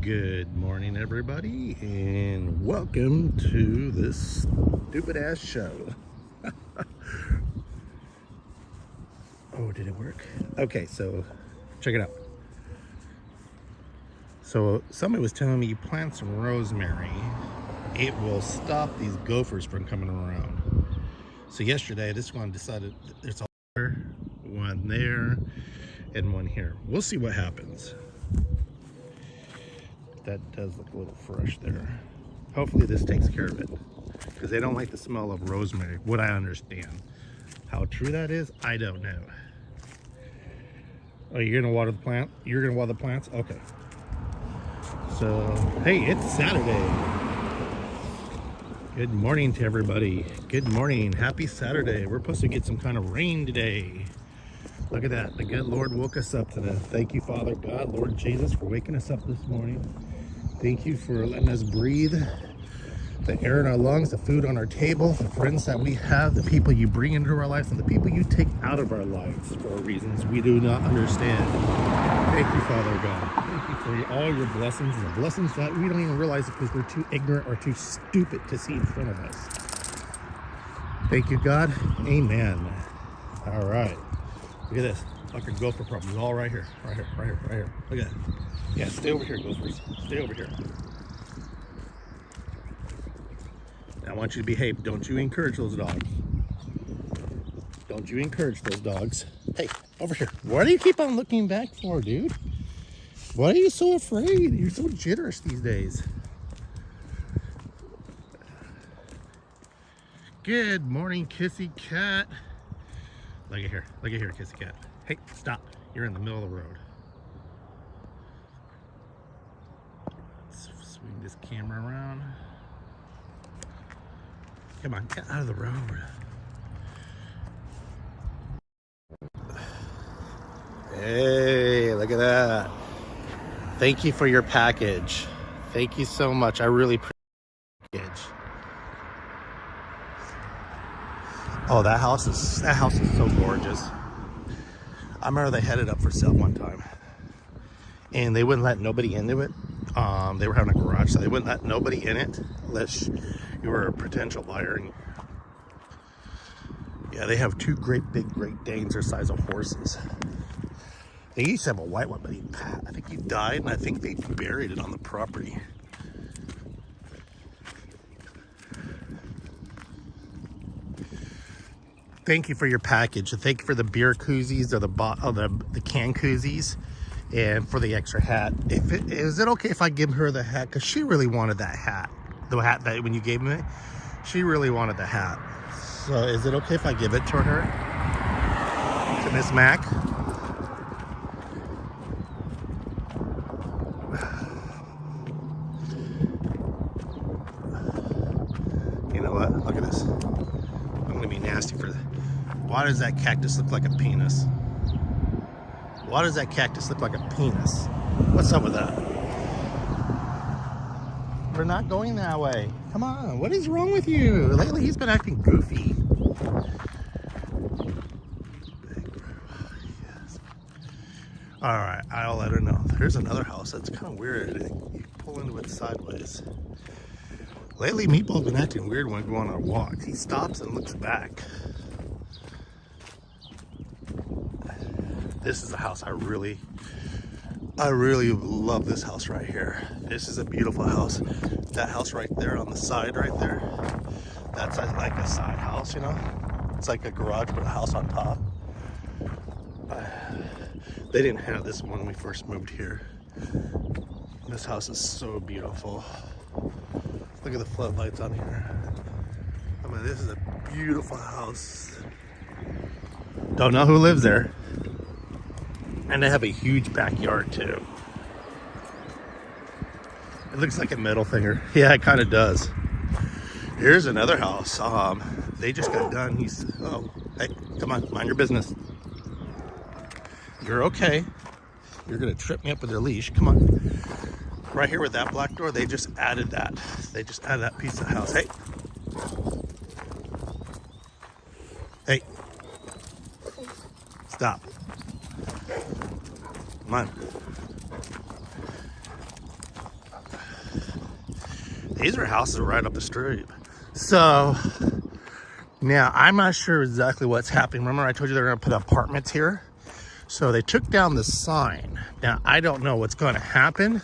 Good morning, everybody, and welcome to this stupid ass show. Oh, did it work? Okay, so check it out. So somebody was telling me you plant some rosemary, it will stop these gophers from coming around. So yesterday, this one decided there's one there and one here. We'll see what happens. That does look a little fresh there. Hopefully this takes care of it, because they don't like the smell of rosemary, what I understand. How true that is, I don't know. Oh, you're gonna water the plant? You're gonna water the plants? Okay. So, hey, it's Saturday. Good morning to everybody. Good morning, happy Saturday. We're supposed to get some kind of rain today. Look at that, the good Lord woke us up today. Thank you, Father God, Lord Jesus, for waking us up this morning. Thank you for letting us breathe, the air in our lungs, the food on our table, the friends that we have, the people you bring into our lives, and the people you take out of our lives for reasons we do not understand. Thank you, Father God. Thank you for all your blessings, and the blessings that we don't even realize because we're too ignorant or too stupid to see in front of us. Thank you, God. Amen. All right. Look at this. Like a gopher problem. It's all right here. Right here. Right here. Right here. Look at that. Yeah, stay over here, gophers. Stay over here. I want you to behave. Don't you encourage those dogs. Don't you encourage those dogs. Hey, over here. What do you keep on looking back for, dude? Why are you so afraid? You're so jitterish these days. Good morning, kissy cat. Look at here. Look at here, kissy cat. Hey, stop. You're in the middle of the road. Let's swing this camera around. Come on, get out of the road. Hey, look at that. Thank you for your package. Thank you so much. I really appreciate the package. Oh, that house is so gorgeous. I remember they had it up for sale one time, and they wouldn't let nobody into it. They were having a garage, so they wouldn't let nobody in it unless you were a potential buyer. And yeah, they have two great big Great Danes, the size of horses. They used to have a white one, but I think he died, and I think they buried it on the property. Thank you for your package. Thank you for the beer koozies or the can koozies, and for the extra hat. Is it okay if I give her the hat? Because she really wanted that hat. The hat that when you gave me, she really wanted the hat. So is it okay if I give it to her? To Miss Mac? You know what? Look at this. I'm gonna be nasty for that. Why does that cactus look like a penis? Why does that cactus look like a penis? What's up with that? We're not going that way. Come on, what is wrong with you? Lately he's been acting goofy. Yes. All right, I'll let her know. There's another house that's kind of weird. You pull into it sideways. Lately, Meatball's been acting weird when going on a walk. He stops and looks back. This is a house I really love. This house right here. This is a beautiful house. That house right there on the side right there, that's like a side house, you know? It's like a garage with a house on top. They didn't have this when we first moved here. This house is so beautiful. Look at the floodlights on here. I mean, this is a beautiful house. Don't know who lives there. And they have a huge backyard too. It looks like a metal thinger. Yeah, it kind of does. Here's another house. They just got done. Oh, hey, come on, mind your business. You're okay. You're gonna trip me up with your leash. Come on. Right here with that black door, they just added that. They just added that piece of the house. Hey. Hey. Stop. Come on. These are houses right up the street. So now I'm not sure exactly what's happening. Remember I told you they're gonna put apartments here? So they took down the sign. Now I don't know what's gonna happen,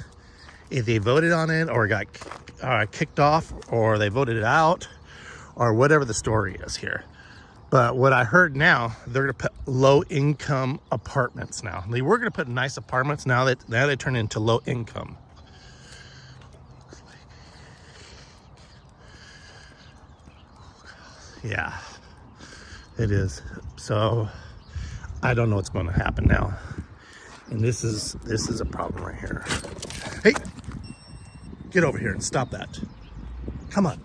if they voted on it or got kicked off or they voted it out or whatever the story is here. But what I heard now, they're gonna put low income apartments now. They were gonna put nice apartments, now they turn into low income. Yeah, it is. So I don't know what's gonna happen now. And this is a problem right here. Hey, get over here and stop that. Come on.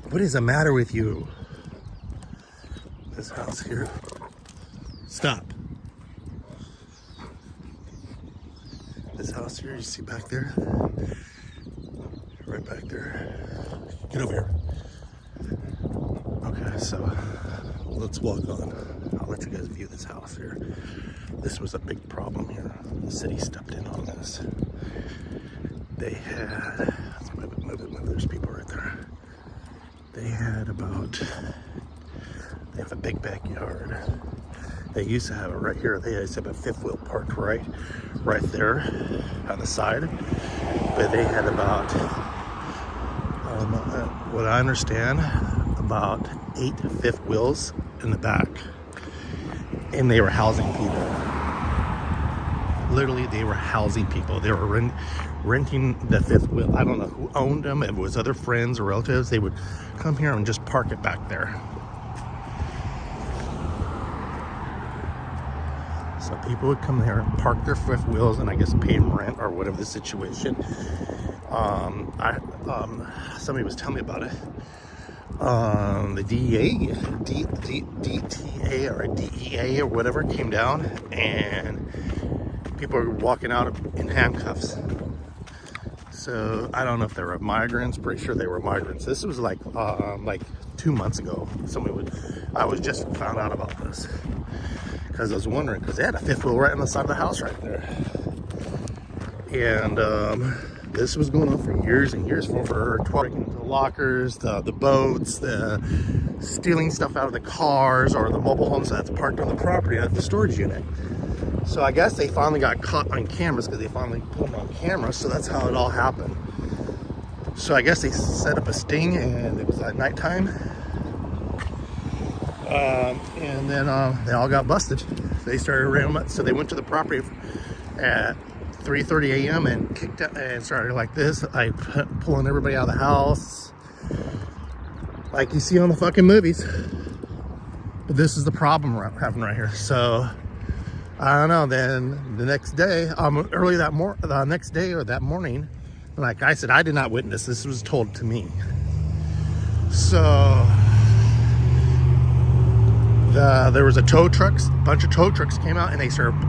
What is the matter with you? This house here. Stop. This house here, you see back there? Right back there. Get over here. Okay, so let's walk on. I'll let you guys view this house here. This was a big problem here. The city stepped in on this. They had, let's move it. There's people right there. They had they have a big backyard. They used to have it right here. They used to have a fifth wheel parked right there on the side. But they had about, what I understand, about 8 fifth wheels in the back. And they were housing people. Literally, they were housing people. They were renting the fifth wheel. I don't know who owned them. If it was other friends or relatives, they would come here and just park it back there. So people would come here and park their fifth wheels and I guess pay them rent or whatever the situation. Somebody was telling me about it. The DTA or DEA or whatever came down and people were walking out in handcuffs. So I don't know if they were migrants. Pretty sure they were migrants. This was like 2 months ago. I was just found out about this because I was wondering, because they had a fifth wheel right on the side of the house right there. And this was going on for years and years for breaking into the lockers, the boats, the stealing stuff out of the cars or the mobile homes that's parked on the property at the storage unit. So I guess they finally got caught on cameras because they finally put them on camera. So that's how it all happened. So I guess they set up a sting and it was at nighttime. And then they all got busted. They started railing up. So they went to the property at 3:30 a.m. and kicked out and started like this, like pulling everybody out of the house, like you see on the fucking movies. But this is the problem happening right here. So I don't know. Then the next day, early the next day or that morning, like I said, I did not witness this. Was told to me. So there was a bunch of tow trucks came out and they started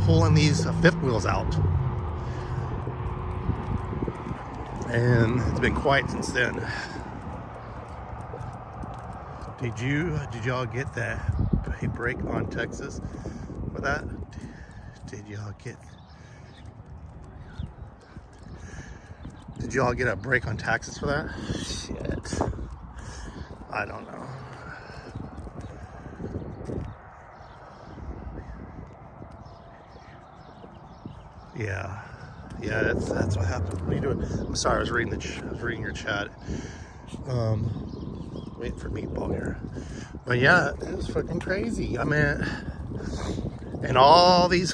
pulling these fifth wheels out. And it's been quiet since then. Did y'all get that break on Texas for that? Did y'all get a break on taxes for that? Shit. I don't know. Yeah, that's what happened. What are you doing? I'm sorry, I was reading your chat. Waiting for meatball here. But yeah, it was fucking crazy. I mean, and all these,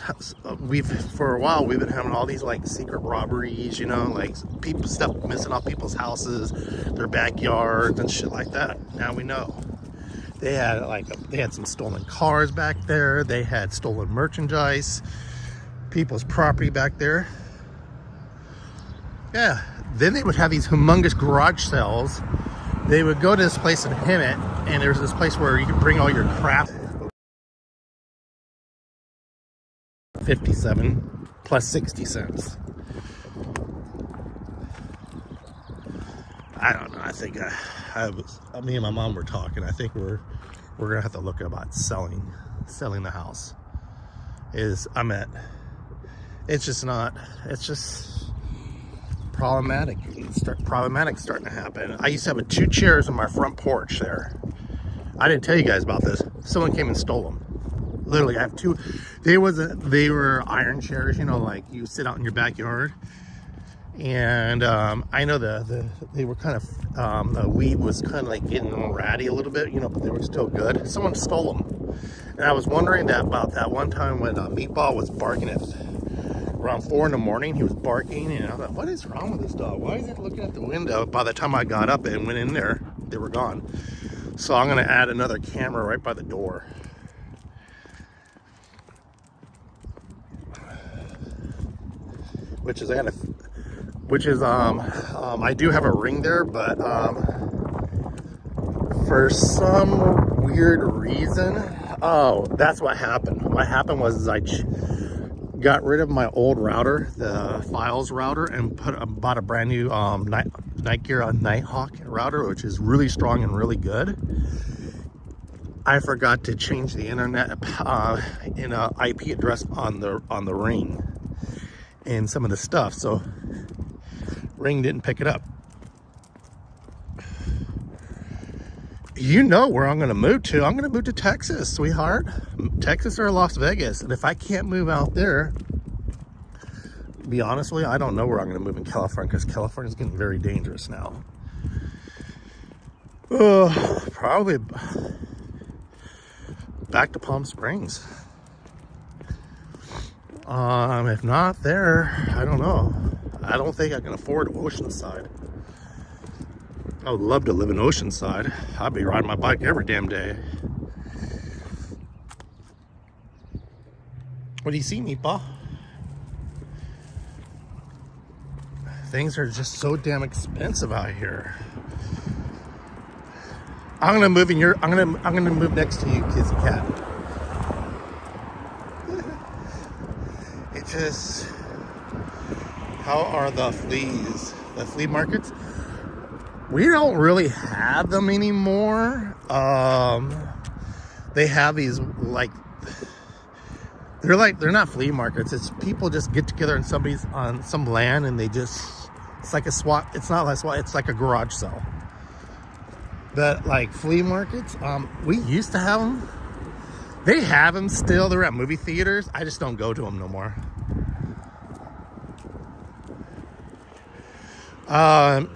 for a while we've been having all these like secret robberies, you know, like stuff missing off people's houses, their backyards and shit like that. Now we know. They had some stolen cars back there. They had stolen merchandise, people's property back there. Yeah, then they would have these humongous garage sales. They would go to this place in Hemet, and there's this place where you can bring all your crap. 57 plus 60 cents. I don't know. I think me and my mom were talking. I think we're gonna have to look about selling the house. It's just problematic. Problematic starting to happen. I used to have 2 chairs on my front porch there. I didn't tell you guys about this. Someone came and stole them. Literally, I have 2. They were iron chairs, you know, like you sit out in your backyard. And I know they were kind of the weed was kind of like getting ratty a little bit, you know, but they were still good. Someone stole them, and I was wondering about that one time when Meatball was barking at around 4 in the morning. He was barking, and I thought, what is wrong with this dog? Why is it looking at the window? By the time I got up and went in there, they were gone. So I'm gonna add another camera right by the door. I do have a ring there, but for some weird reason, oh, that's what happened. What happened was I got rid of my old router, the Files router, and bought a brand new Nightgear Nighthawk router, which is really strong and really good. I forgot to change the internet in a IP address on the ring and some of the stuff, so ring didn't pick it up. You know where I'm going to move to. I'm going to move to Texas, sweetheart. Texas or Las Vegas. And if I can't move out there, to be honest with you, I don't know where I'm going to move in California, because California is getting very dangerous now. Probably back to Palm Springs. If not there, I don't know. I don't think I can afford Oceanside. I would love to live in Oceanside. I'd be riding my bike every damn day. What do you see, Meatball? Things are just so damn expensive out here. I'm gonna move in I'm gonna move next to you, kissy cat. It just, how are the fleas? The flea markets? We don't really have them anymore. They have these they're not flea markets. It's people just get together on some land, and it's like a SWAT. It's not like SWAT. It's like a garage sale. But like flea markets, we used to have them. They have them still. They're at movie theaters. I just don't go to them no more.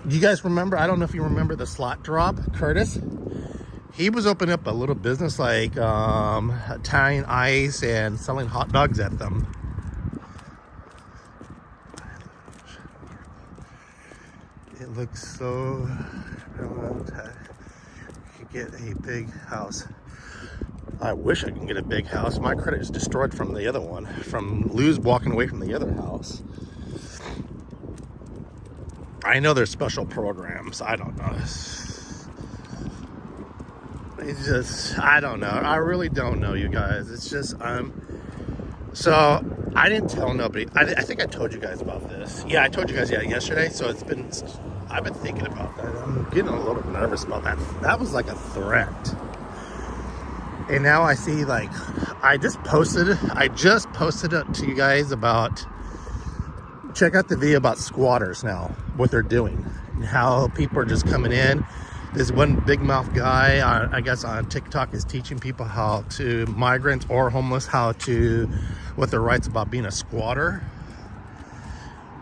You guys remember, I don't know if you remember the slot drop, Curtis. He was opening up a little business like Italian ice and selling hot dogs at them. It looks so, I don't know, you could get a big house. I wish I could get a big house. My credit is destroyed from the other one, from Lou's walking away from the other house. I know there's special programs. I don't know. It's just, I don't know. I really don't know, you guys. It's just, so I didn't tell nobody. I think I told you guys about this. Yeah, I told you guys yesterday. So I've been thinking about that. I'm getting a little nervous about that. That was like a threat. And now I see, like, I just posted it to you guys about, check out the video about squatters now, what they're doing, and how people are just coming in. This one big mouth guy, I guess on TikTok, is teaching people migrants or homeless, what their rights about being a squatter.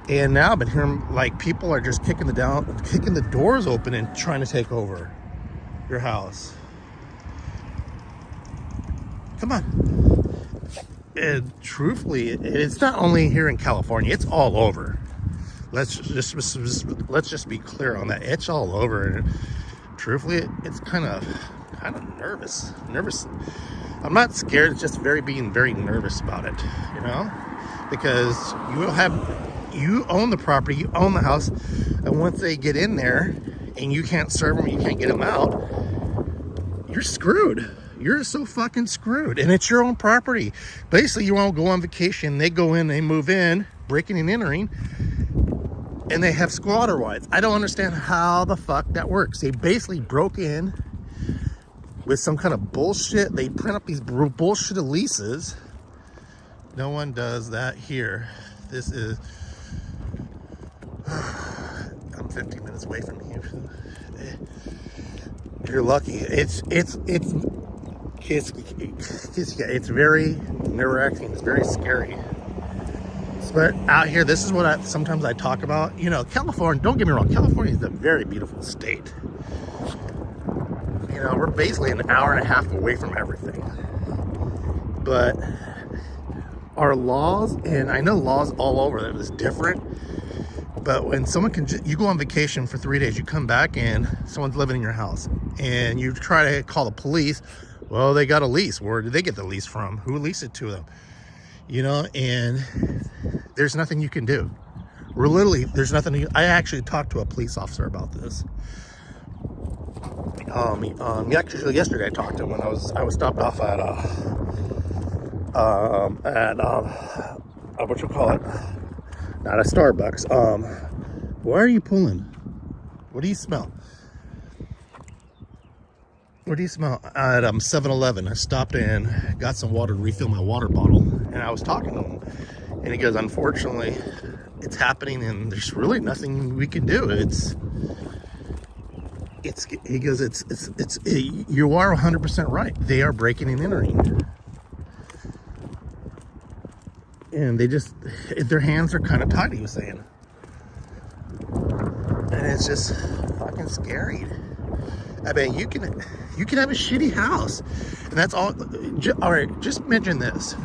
And now I've been hearing, like, people are just kicking the doors open and trying to take over your house. Come on. And truthfully, it's not only here in California, it's all over. Let's just be clear on that. It's all over. And truthfully, it's kind of nervous. I'm not scared, it's just being very nervous about it, you know? Because you own the property, you own the house, and once they get in there and you can't serve them, you can't get them out, you're screwed. You're so fucking screwed, and it's your own property. Basically, you won't go on vacation. They go in, they move in, breaking and entering, and they have squatter rights. I don't understand how the fuck that works. They basically broke in with some kind of bullshit. They print up these bullshit leases. No one does that here. This is I'm 15 minutes away from here. You're lucky. It's very nerve-wracking. It's very scary. But out here, this is what sometimes I talk about. You know, California, don't get me wrong, California is a very beautiful state. You know, we're basically an hour and a half away from everything. But our laws, and I know laws all over that is different, but when someone you go on vacation for 3 days, you come back and someone's living in your house and you try to call the police. Well, they got a lease. Where did they get the lease from? Who leased it to them? You know, and there's nothing you can do. There's nothing. I actually talked to a police officer about this. Actually, yesterday I talked to him when I was stopped off at what you call it? Not a Starbucks. Why are you pulling? What do you smell? What do you smell? At 7-Eleven, I stopped in, got some water to refill my water bottle, and I was talking to him, and he goes, unfortunately, it's happening, and there's really nothing we can do. He goes, you are 100% right. They are breaking and entering. And their hands are kind of tied, he was saying. And it's just fucking scary. I mean, you can have a shitty house, and that's all. All right, just mention this.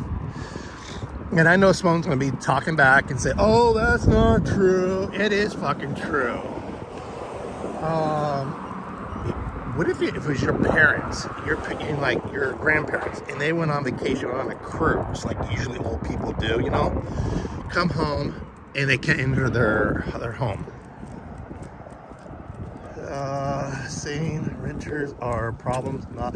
And I know someone's gonna be talking back and say, "Oh, that's not true." It is fucking true. What if it was your parents, your grandparents, and they went on vacation on a cruise, like usually old people do, you know? Come home and they can't enter their home. Saying renters are problems, not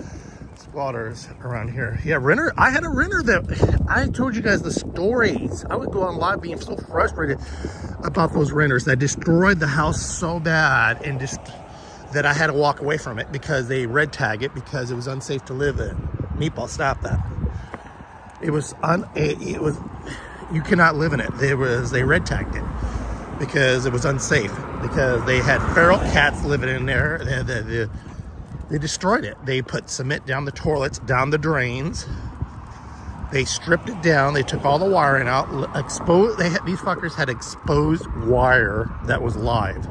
squatters around here. Yeah, renter. I had a renter that I told you guys the stories. I would go on live being so frustrated about those renters that destroyed the house so bad and just that I had to walk away from it because they red tag it because it was unsafe to live in. Meatball, stop that. It was you cannot live in it. They red tagged it because it was unsafe, because they had feral cats living in there. They destroyed it. They put cement down the toilets, down the drains. They stripped it down. They took all the wiring out. These fuckers had exposed wire that was live.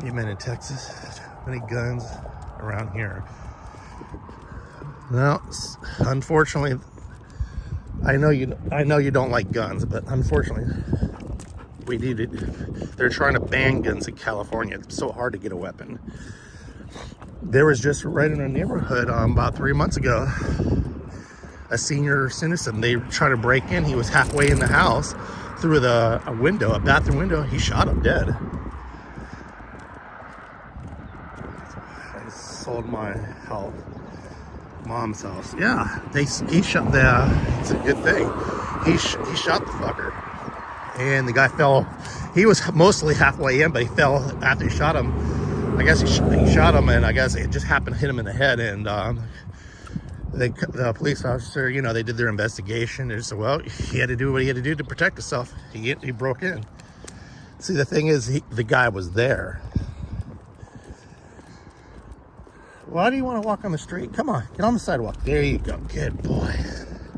You men in Texas, many guns around here. Well, unfortunately, I know you don't like guns, but unfortunately, we need it. They're trying to ban guns in California. It's so hard to get a weapon. There was just right in our neighborhood about 3 months ago, a senior citizen. They tried to break in. He was halfway in the house through a bathroom window. He shot him dead. I sold my mom's house. Yeah, he shot it's a good thing. He shot the fucker, and the guy fell. He was mostly halfway in, but he fell after he shot him. I guess he shot him, and I guess it just happened to hit him in the head. And the police officer, you know, they did their investigation. They said, well, he had to do what he had to do to protect himself. He broke in. See, the thing is, the guy was there. Why do you want to walk on the street? Come on, get on the sidewalk. There you go. Good boy.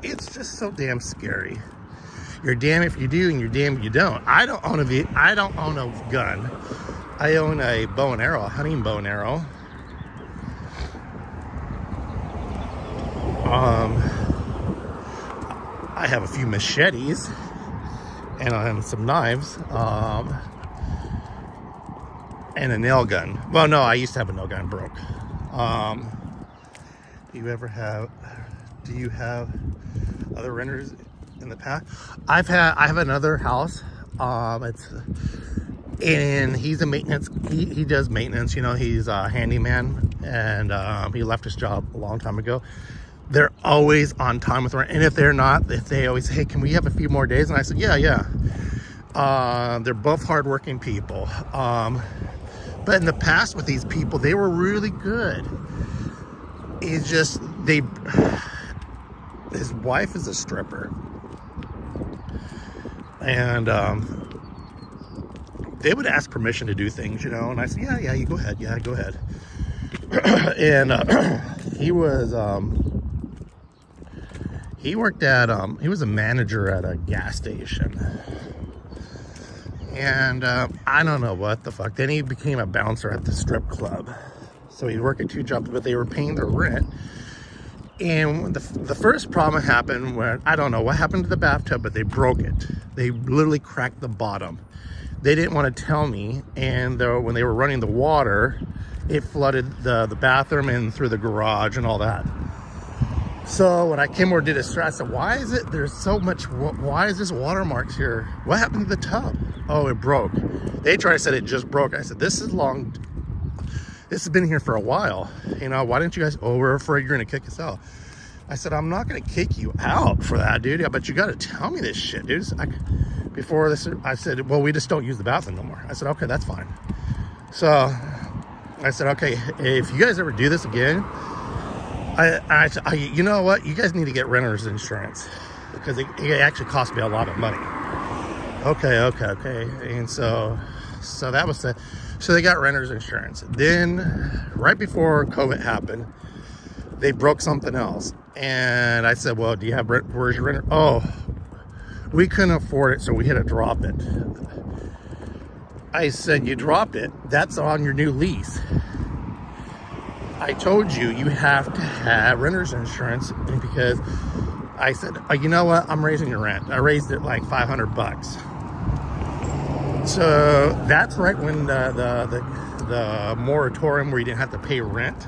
It's just so damn scary. You're damn if you do, and you're damn if you don't. I don't own a gun. I own a bow and arrow, a hunting bow and arrow. I have a few machetes and some knives, and a nail gun. Well, no, I used to have a nail gun, broke. Do you have other renters in the past? I have another house. And he's a maintenance. He does maintenance. You know, he's a handyman, and he left his job a long time ago. They're always on time with rent, and if they're not, if they always say, hey, can we have a few more days? And I said, yeah. They're both hardworking people. But in the past with these people, they were really good. It's just his wife is a stripper, and they would ask permission to do things, you know, and I said, yeah, you go ahead. Yeah, go ahead. And he was, he worked at, he was a manager at a gas station. And I don't know what the fuck. Then he became a bouncer at the strip club. So he'd work at 2 jobs, but they were paying their rent. And the first problem happened when, I don't know what happened to the bathtub, but they broke it. They literally cracked the bottom. They didn't want to tell me, and when they were running the water, it flooded the bathroom and through the garage and all that. So when I came over to do this, I said, why is it there's so much, why is this watermarks here? What happened to the tub? Oh, it broke. They tried to say it just broke. I said, this has been here for a while. You know, why didn't you guys, oh, we're afraid you're gonna kick us out. I said, I'm not gonna kick you out for that, dude. Yeah, but you gotta tell me this shit, dude. Before this, I said, well, we just don't use the bathroom no more. I said, okay, that's fine. So I said, okay, if you guys ever do this again, you know what? You guys need to get renter's insurance because it actually cost me a lot of money. Okay. And so that was the, so they got renter's insurance. Then right before COVID happened, they broke something else. And I said, well, do you have, where's your renter? Oh, we couldn't afford it, so we had to drop it. I said, you dropped it. That's on your new lease. I told you, you have to have renter's insurance because I said, oh, you know what? I'm raising your rent. I raised it like $500. So that's right when the moratorium where you didn't have to pay rent,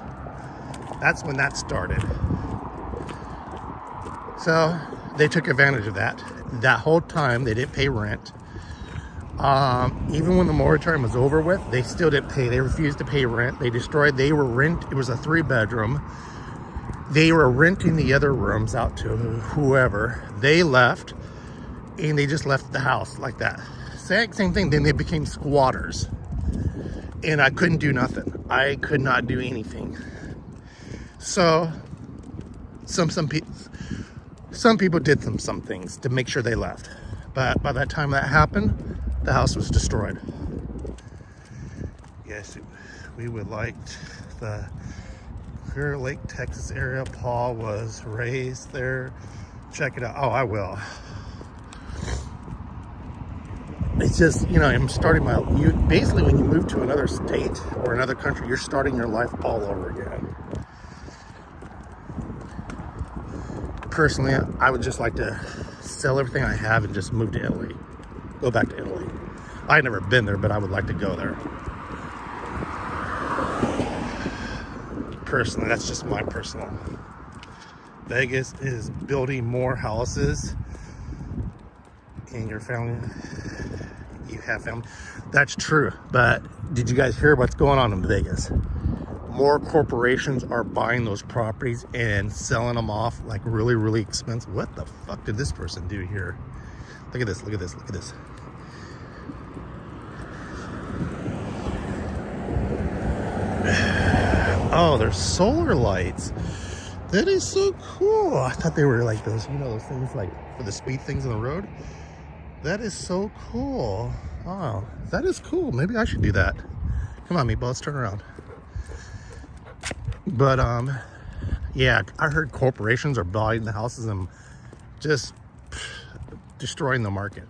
that's when that started. So they took advantage of that. That whole time they didn't pay rent. Even when the moratorium was over with, they still didn't pay. They refused to pay rent. It was a 3-bedroom. They were renting the other rooms out to whoever. They left, and they just left the house like that. Same thing. Then they became squatters, and I couldn't do nothing. I could not do anything. So some people did some things to make sure they left, but by that time that happened, the house was destroyed. Yes, we would like the Clear Lake, Texas area. Paul was raised there. Check it out. Oh, I will. It's just, you know, I'm starting basically when you move to another state or another country, you're starting your life all over again. Personally, I would just like to sell everything I have and just move to Italy. Go back to Italy. I've never been there, but I would like to go there. Personally, that's just my personal. Vegas is building more houses in your family. You have family. That's true, but did you guys hear what's going on in Vegas? More corporations are buying those properties and selling them off like really, really expensive. What the fuck did this person do here? Look at this, look at this, look at this. Oh, there's solar lights. That is so cool. I thought they were like those, you know, those things like for the speed things on the road. That is so cool. Oh, that is cool. Maybe I should do that. Come on, meatball, let's turn around. But yeah, I heard corporations are buying the houses and just destroying the market.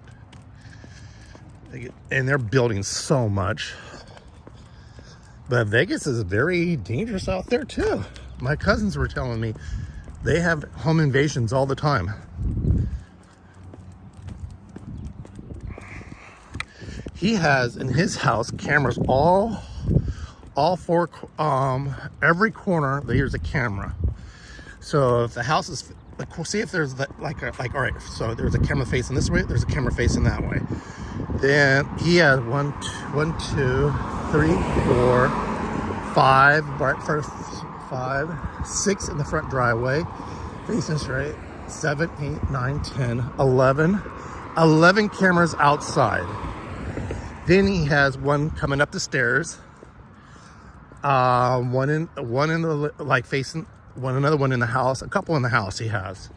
And they're building so much. But Vegas is very dangerous out there too. My cousins were telling me they have home invasions all the time. He has in his house cameras all four, every corner there's a camera. So if the house is, like, see if there's all right, so there's a camera facing this way, there's a camera facing that way. Then he has 1, 2, 3, 4, 5, right first 5, 6 in the front driveway, facing straight, 7, 8, 9, 10, 11 cameras outside. Then he has one coming up the stairs, one in the, like, facing another one in the house, a couple in the house he has.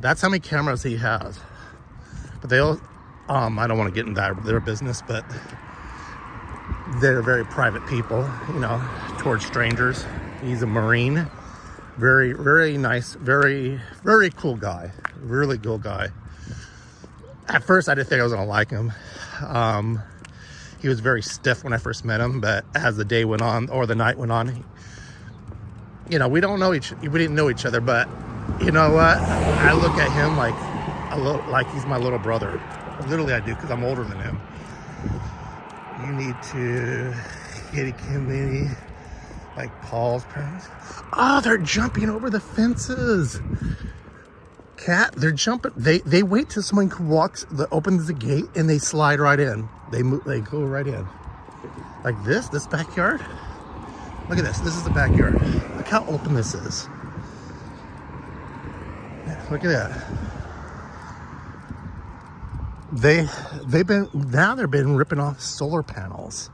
That's how many cameras he has. But I don't want to get into their business, but they're very private people, you know, towards strangers. He's a Marine. Very, very nice, very, very cool guy. Really cool guy. At first, I didn't think I was going to like him. He was very stiff when I first met him, but as the day went on, or the night went on, you know, we didn't know each other, but you know what? I look at him like he's my little brother. Literally, I do, because I'm older than him. You need to kitty committee, like Paul's parents. Oh, they're jumping over the fences. Cat, they're jumping. They wait till someone opens the gate and they slide right in. They go right in. Like this backyard. Look at this. This is the backyard. Look how open this is. Look at that. They've been ripping off solar panels.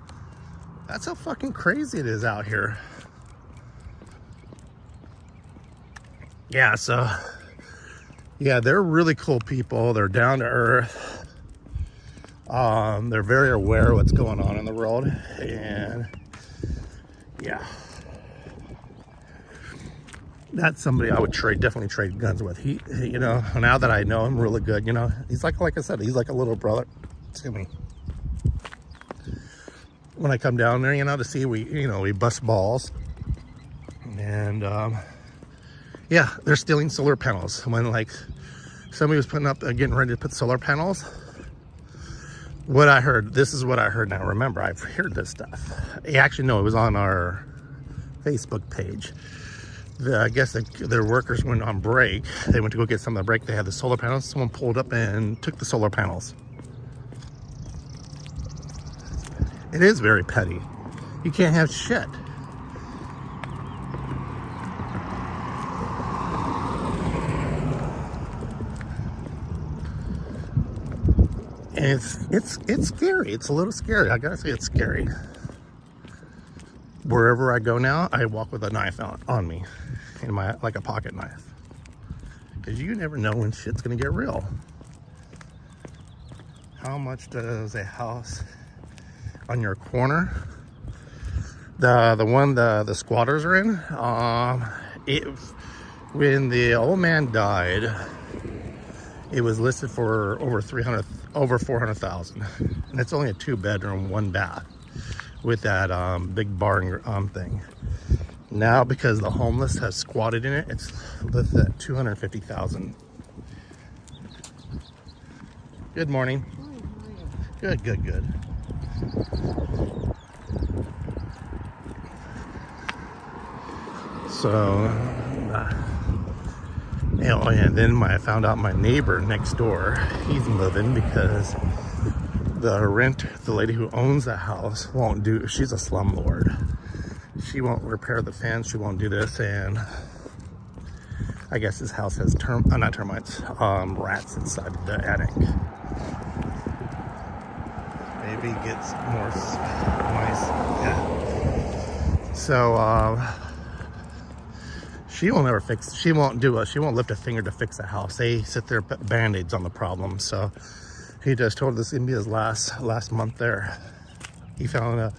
That's how fucking crazy it is out here. Yeah, so yeah, they're really cool people. They're down to earth. They're very aware of what's going on in the world, and yeah, that's somebody I would definitely trade guns with. He, you know, now that I know him really good, you know, he's like I said, he's like a little brother to me. When I come down there, you know, to see, we bust balls, and yeah, they're stealing solar panels. When like somebody was putting up, getting ready to put solar panels. What I heard, this is what I heard now. Remember, I've heard this stuff. Actually, no, it was on our Facebook page. I guess their workers went on break. They went to go get some of the break. They had the solar panels. Someone pulled up and took the solar panels. It is very petty. You can't have shit. And it's scary. It's a little scary. I gotta say, it's scary. Wherever I go now, I walk with a knife out on me, like a pocket knife, because you never know when shit's gonna get real. How much does a house on your corner, the one the squatters are in, when the old man died, it was listed for over 400,000, and it's only a 2-bedroom, 1 bath with that big barn thing. Now, because the homeless has squatted in it, it's listed at 250,000. Good morning. Good. So, and then I found out my neighbor next door, he's moving because the lady who owns the house she's a slumlord. She won't repair the fence, she won't do this, and I guess this house has not termites, rats inside the attic. Maybe it gets more nice. Yeah. So, she will never fix, she won't lift a finger to fix the house. They sit there, put band-aids on the problem. So he just told this is gonna be his last month there. He found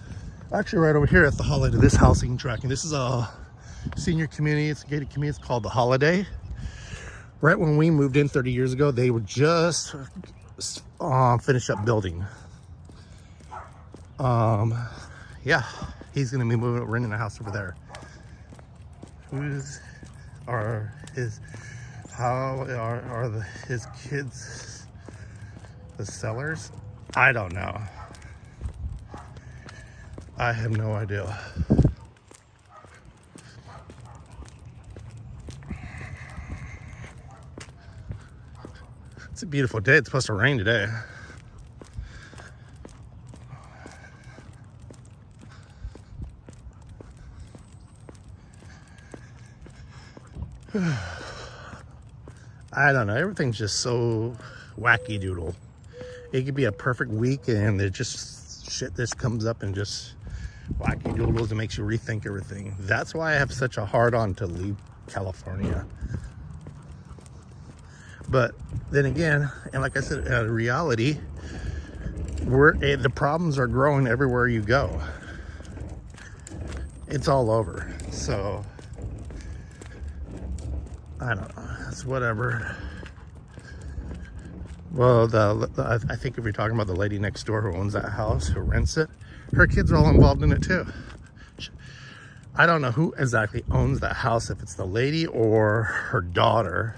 actually right over here at the Holiday, this housing tracking. This is a senior community, it's a gated community, it's called the Holiday. Right when we moved in 30 years ago, they were just finished up building. Yeah, he's gonna be renting a house over there. His kids the sellers? I don't know. I have no idea. It's a beautiful day. It's supposed to rain today. I don't know. Everything's just so wacky doodle. It could be a perfect week and it just shit just comes up and just wacky doodles and makes you rethink everything. That's why I have such a hard on to leave California. But then again, and like I said, in reality, the problems are growing everywhere you go. It's all over. So I don't know. It's whatever. Well, I think if you're talking about the lady next door who owns that house, who rents it, her kids are all involved in it too. I don't know who exactly owns that house, if it's the lady or her daughter.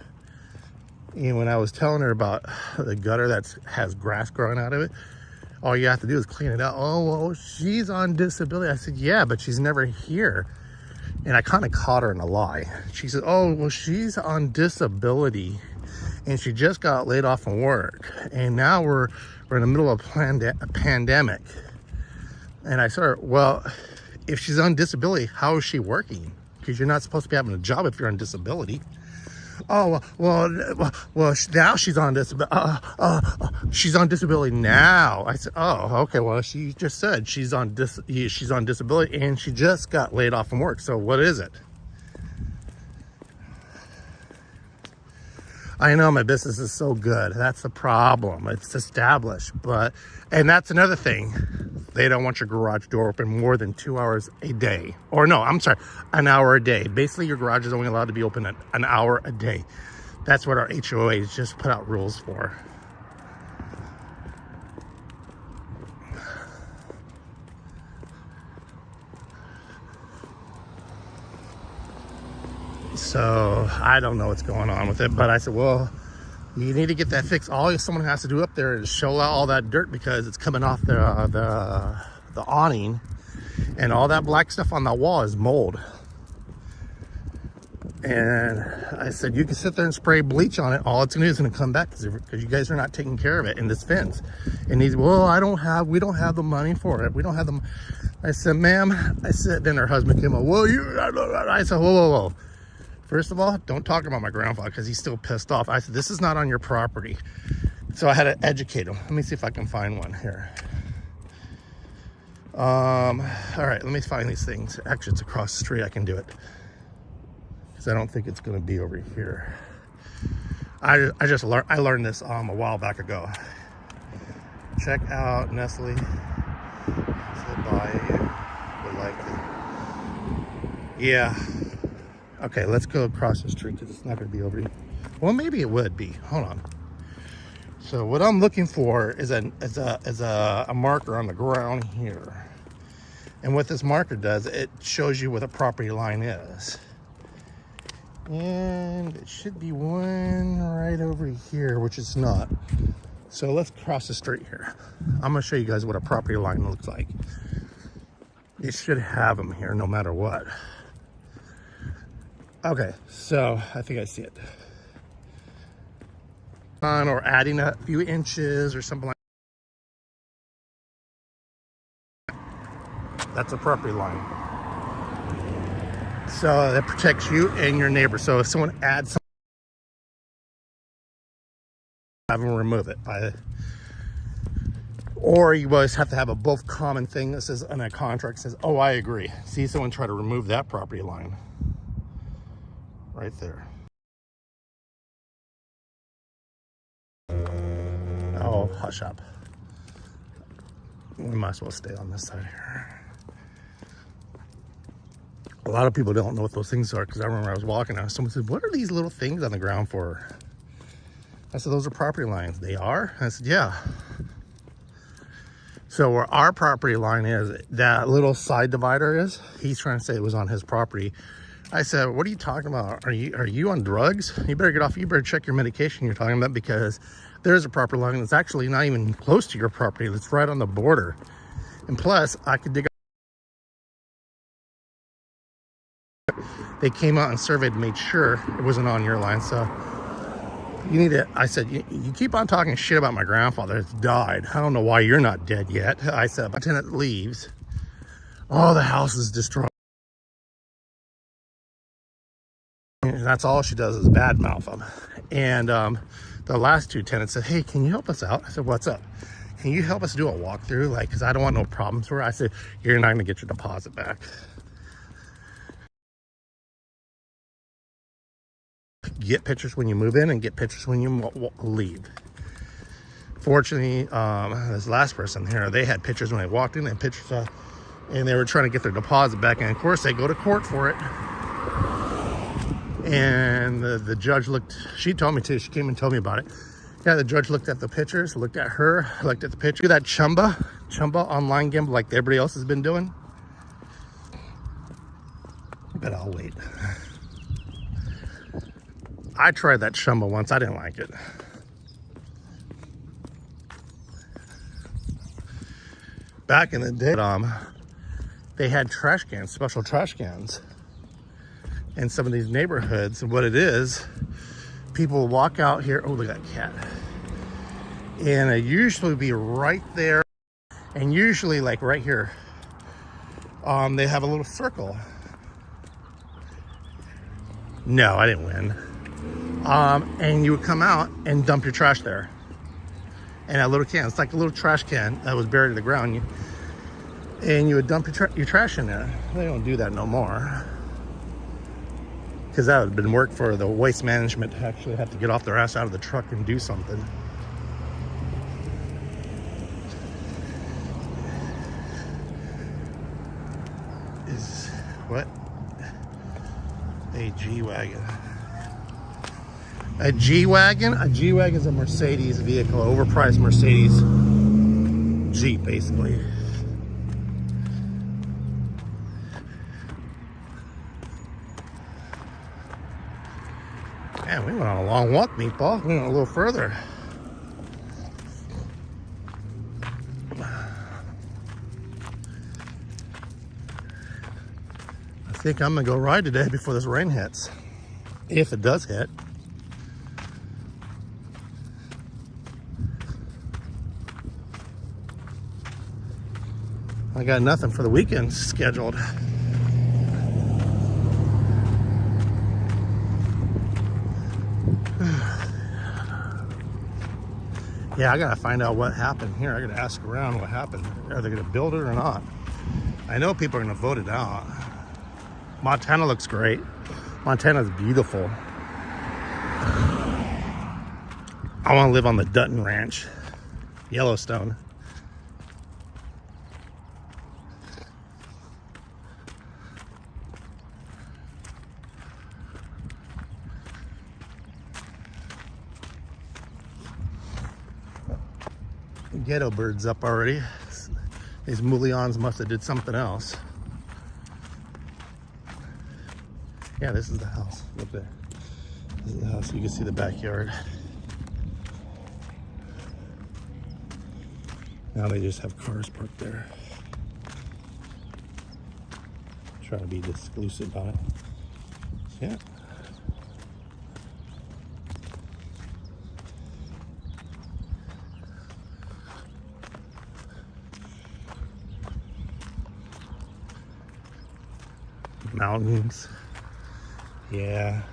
And when I was telling her about the gutter that has grass growing out of it, all you have to do is clean it out. Oh, well, she's on disability. I said, yeah, but she's never here. And I kind of caught her in a lie. She said, oh, well, she's on disability and she just got laid off from work. And now we're in the middle of a pandemic. And I said, well, if she's on disability, how is she working? Because you're not supposed to be having a job if you're on disability. Oh, well, now she's on disability. She's on disability now. I said, oh, okay. Well, she just said she's on disability and she just got laid off from work. So what is it? I know my business is so good. That's the problem. It's established, and that's another thing. They don't want your garage door open more than 2 hours a day. Or no, I'm sorry, an hour a day. Basically, your garage is only allowed to be open an hour a day. That's what our HOA has just put out rules for. So I don't know what's going on with it, but I said, well, you need to get that fixed. All someone has to do up there is show out all that dirt because it's coming off the awning, and all that black stuff on the wall is mold. And I said, you can sit there and spray bleach on it. All it's gonna do is gonna come back because you guys are not taking care of it in this fence. And he's, well, we don't have the money for it. We don't have the. I said, ma'am. I said, then her husband came up. Well, I said, whoa. First of all, don't talk about my grandfather because he's still pissed off. I said, this is not on your property. So I had to educate him. Let me see if I can find one here. All right, let me find these things. Actually, it's across the street. I can do it. Because I don't think it's going to be over here. I learned this a while back ago. Check out Nestle. Said by would like it. Yeah. Okay, let's go across the street because it's not going to be over here. Well, maybe it would be. Hold on. So what I'm looking for is a marker on the ground here. And what this marker does, it shows you where the property line is. And it should be one right over here, which it's not. So let's cross the street here. I'm going to show you guys what a property line looks like. You should have them here no matter what. Okay, so I think I see it. Or adding a few inches or something like that. That's a property line. So that protects you and your neighbor. So if someone adds something, have them remove it. Or you always have to have a both common thing that says, and a contract says, oh, I agree. See someone try to remove that property line. Right there. Oh, hush up. We might as well stay on this side here. A lot of people don't know what those things are because I remember I was walking out. Someone said, what are these little things on the ground for? I said, those are property lines. They are? I said, yeah. So where our property line is, that little side divider is, he's trying to say it was on his property. I said, what are you talking about? Are you on drugs? You better get off. You better check your medication you're talking about because there's a property line that's actually not even close to your property. It's right on the border. And plus, I could dig up. They came out and surveyed and made sure it wasn't on your line. So you need to, I said, you keep on talking shit about my grandfather. It's died. I don't know why you're not dead yet. I said, my tenant leaves. Oh, the house is destroyed. And that's all she does is badmouth them. And the last two tenants said, hey, can you help us out? I said, what's up? Can you help us do a walkthrough? Like, because I don't want no problems for her. I said, you're not going to get your deposit back. get pictures when you move in and get pictures when you leave. Fortunately, this last person here, they had pictures when they walked in and pictures, and they were trying to get their deposit back. And of course, they go to court for it. And the judge looked, she told me too, she came and told me about it. Yeah, the judge looked at the pictures, looked at her, looked at the picture. That Chumba online gamble like everybody else has been doing. But I'll wait. I tried that Chumba once, I didn't like it. Back in the day, they had trash cans, special trash cans in some of these neighborhoods. And what it is, people walk out here. Oh, look at that cat. And it usually be right there. And usually like right here, they have a little circle. No, I didn't win. And you would come out and dump your trash there. And that little can, it's like a little trash can that was buried in the ground. And you would dump your trash in there. They don't do that no more. Because that would have been work for the waste management to actually have to get off their ass out of the truck and do something. Is what? A G-Wagon. A G-Wagon? A G-Wagon is a Mercedes vehicle, overpriced Mercedes Jeep, basically. Man, we went on a long walk, Meatball. We went a little further. I think I'm gonna go ride today before this rain hits. If it does hit. I got nothing for the weekend scheduled. Yeah, I gotta find out what happened here. I gotta ask around what happened. Are they gonna build it or not? I know people are gonna vote it out. Montana looks great. Montana's beautiful. I wanna live on the Dutton Ranch, Yellowstone. Ghetto birds up already. These mullions must have did something else. Yeah, this is the house. Look there. This is the house. You can see the backyard. Now they just have cars parked there. Trying to be exclusive on it. Yeah. Mountains. Yeah.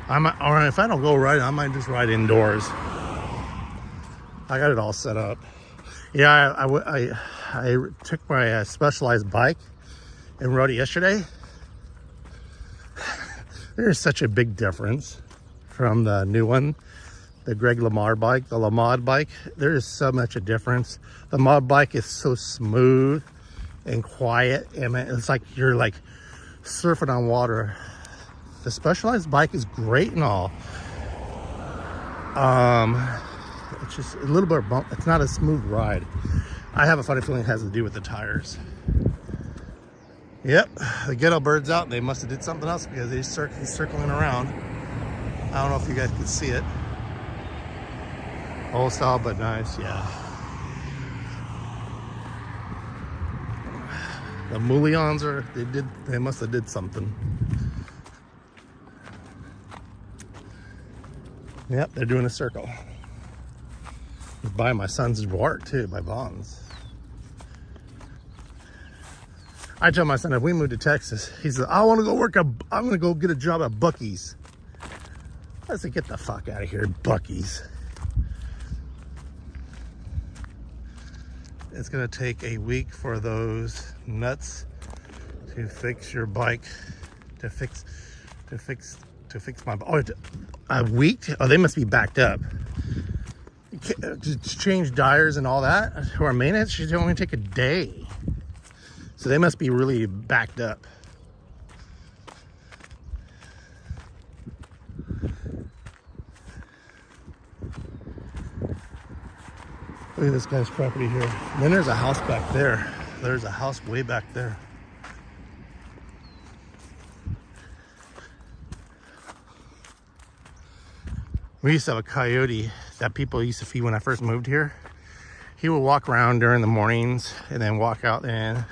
Or if I don't go riding, I might just ride indoors. I got it all set up. Yeah, I took my Specialized bike and rode it yesterday. There's such a big difference from the new one. The Greg LeMar bike, the LeMod bike, there is so much a difference. The Mod bike is so smooth and quiet. And it's like you're like surfing on water. The Specialized bike is great and all. It's just a little bit of bump. It's not a smooth ride. I have a funny feeling it has to do with the tires. Yep, the ghetto bird's out. They must have did something else because he's circling around. I don't know if you guys can see it. Old style, but nice, yeah. The mullions they must have did something. Yep, they're doing a circle. It's by my son's art too, by Bonds. I tell my son, if we move to Texas, he said, I want to go I'm going to go get a job at Buc-ee's. I said, get the fuck out of here, Buc-ee's. It's gonna take a week for those nuts to fix your bike, to fix my bike. Oh, a week? Oh, they must be backed up. To change tires and all that to our maintenance should only take a day. So they must be really backed up. Look at this guy's property here. And then there's a house back there. There's a house way back there. We used to have a coyote that people used to feed when I first moved here. He would walk around during the mornings and then walk out and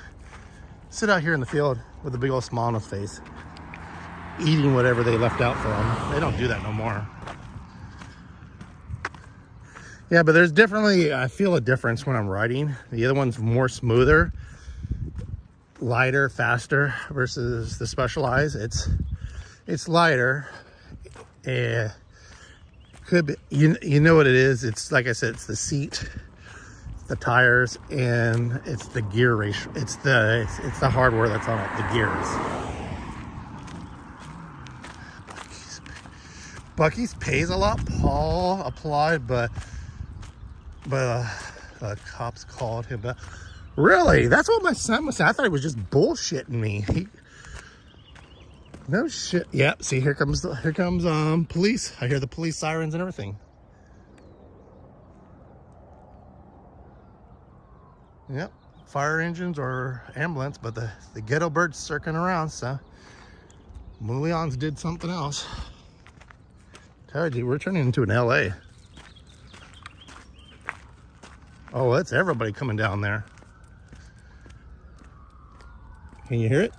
sit out here in the field with a big old smile on his face, eating whatever they left out for him. They don't do that no more. Yeah, but there's definitely, I feel a difference when I'm riding. The other one's more smoother, lighter, faster versus the Specialized. It's lighter. Could be, you know what it is. It's like I said, it's the seat, it's the tires, and it's the gear ratio. It's the hardware that's on it, the gears. Bucky's pays a lot. Paul applied, but cops called him. But really, that's what my son was saying. I thought he was just bullshitting me. No shit. Yep. See, here comes police. I hear the police sirens and everything. Yep. Fire engines or ambulance, but the ghetto bird's circling around. So Leon's did something else. Tell you, we're turning into an LA. Oh, that's everybody coming down there. Can you hear it?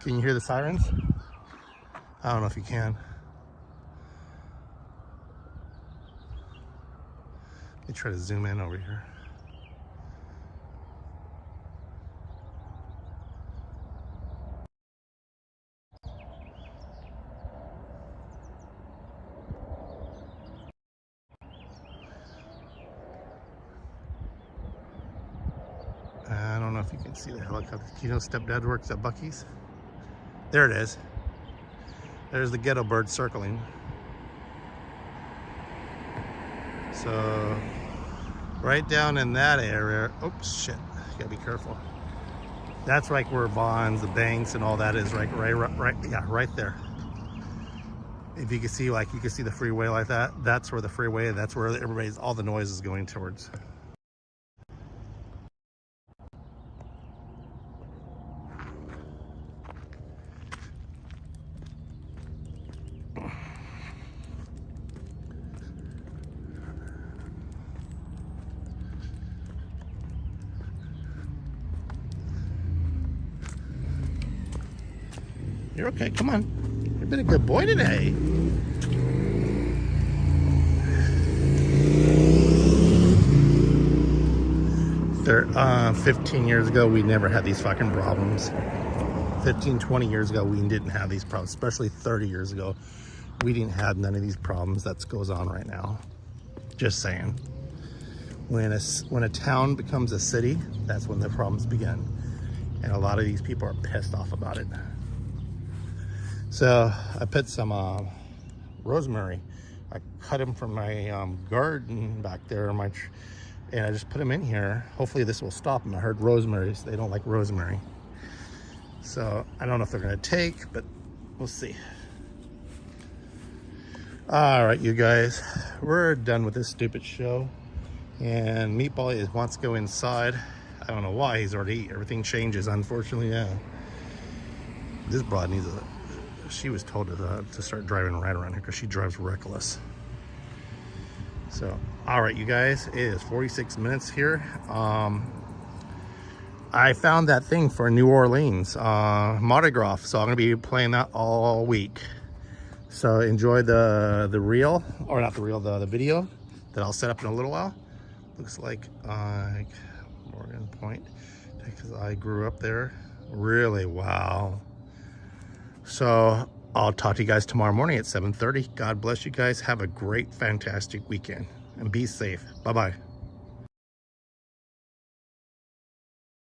Can you hear the sirens? I don't know if you can. Let me try to zoom in over here. I don't know if you can see the helicopter. You know, stepdad works at Bucky's. There it is. There's the ghetto bird circling. So right down in that area. Oops, shit. You gotta be careful. That's like where Vaughn's, the banks, and all that is. Right there. If you can see, like, you can see the freeway like that. That's where the freeway. That's where all the noise is going towards. You're okay, come on. You've been a good boy today. There, 15 years ago, we never had these fucking problems. 15, 20 years ago, we didn't have these problems. Especially 30 years ago, we didn't have none of these problems that goes on right now. Just saying. When a town becomes a city, that's when the problems begin. And a lot of these people are pissed off about it. So I put some rosemary. I cut them from my garden back there, and I just put them in here. Hopefully this will stop them. I heard rosemary, so they don't like rosemary. So I don't know if they're gonna take, but we'll see. All right, you guys, we're done with this stupid show. And Meatball wants to go inside. I don't know why. He's already eaten. Everything changes, unfortunately. Yeah. This broad needs she was told to start driving right around here because she drives reckless. So, all right, you guys, it is 46 minutes here. I found that thing for New Orleans, Mardi Gras, so I'm gonna be playing that all week. So enjoy the reel, or not the reel, the video that I'll set up in a little while. Looks like Morgan Point, because I grew up there. Really, wow. So I'll talk to you guys tomorrow morning at 7:30. God bless you guys. Have a great, fantastic weekend and be safe. Bye-bye.